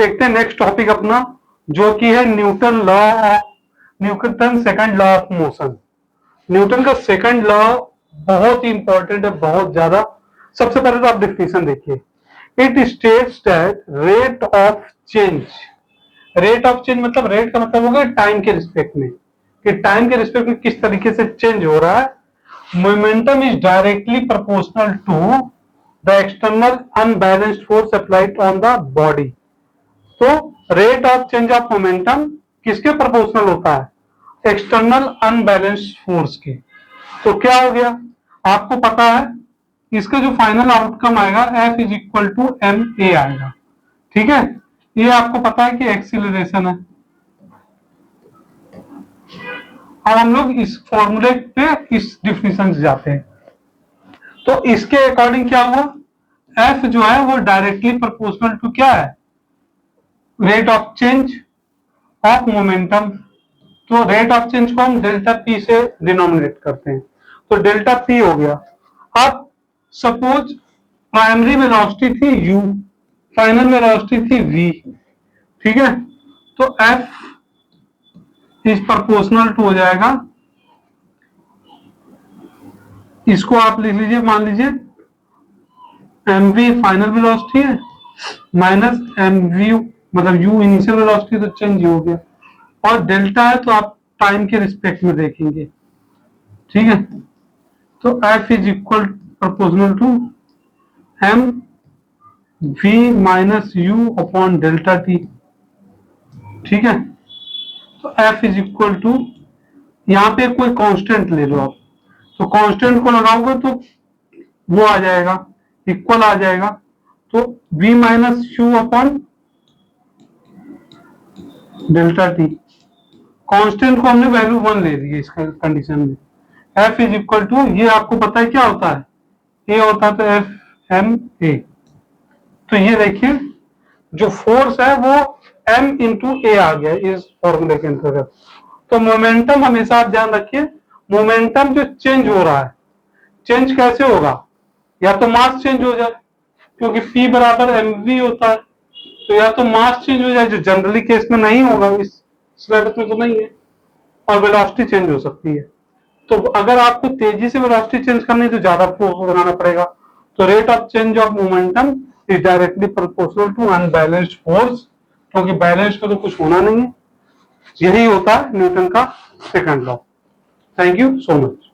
देखते हैं next topic अपना, जो कि है Newton second law of motion. Newton का सेकंड लॉ बहुत ही इंपॉर्टेंट है, बहुत ज्यादा। सबसे पहले तो आप डेफिनेशन देखिए। It states that rate of change, rate of change मतलब रेट का मतलब होगा टाइम के रिस्पेक्ट में, कि टाइम के रिस्पेक्ट में किस तरीके से चेंज हो रहा है। Momentum is directly proportional to the external unbalanced force applied on the body. तो rate of change of momentum किसके प्रोपोर्शनल होता है? एक्सटर्नल अनबैलेंस्ड फोर्स के। तो क्या हो गया, आपको पता है इसका जो फाइनल आउटकम आएगा F is equal to M A आएगा। ठीक है, ये आपको पता है कि एक्सीलरेशन है। अब हम लोग इस फॉर्मूले पे इस डिफिनेशन से जाते हैं। तो इसके अकॉर्डिंग क्या हुआ, F जो है वो डायरेक्टली प्रोपोर्शनल टू क्या है? Rate of change of momentum. तो रेट ऑफ चेंज को हम डेल्टा पी से डिनोमिनेट करते हैं, तो डेल्टा पी हो गया। अब सपोज प्राइमरी वेलोसिटी थी u, फाइनल वेलोसिटी थी v। ठीक है, तो f इज प्रोपोर्शनल टू हो जाएगा, इसको आप लिख लीजिए, मान लीजिए mv फाइनल वेलोसिटी है माइनस mv मतलब u इनिशियल वेलोसिटी, तो चेंज हो गया। और डेल्टा है तो आप टाइम के रिस्पेक्ट में देखेंगे। ठीक है, तो f is equal proportional to M V minus U upon delta T. ठीक है, तो f इज इक्वल टू, यहां पे कोई कांस्टेंट ले लो आप, तो कांस्टेंट को लगाओगे तो वो आ जाएगा, इक्वल आ जाएगा। तो v minus U upon delta T, constant को हमने वैल्यू 1 ले ली है इसका कंडीशन में। f इज इक्वल टू, ये आपको पता है क्या होता है, ये होता है तो एफ एम ए। तो ये देखिए जो फोर्स है वो m इंटू ए आ गया इस फॉर्मूले के अंतर्गत। तो मोमेंटम हमेशा आप ध्यान रखिए, मोमेंटम जो चेंज हो रहा है, चेंज कैसे होगा? या तो मास चेंज हो जाए, क्योंकि P बराबर mv होता है, तो या तो मास चेंज हो जाए, जो जनरली केस में नहीं होगा, इस सिलेबस में तो नहीं है, और वेलोसिटी चेंज हो सकती है। तो अगर आपको तेजी से वेलोसिटी चेंज करनी है तो ज्यादा फोर्स बनाना पड़ेगा। तो rate of change of momentum is directly proportional to unbalanced force, क्योंकि बैलेंस का तो कुछ होना नहीं है। यही होता है न्यूटन का second law. Thank you so much.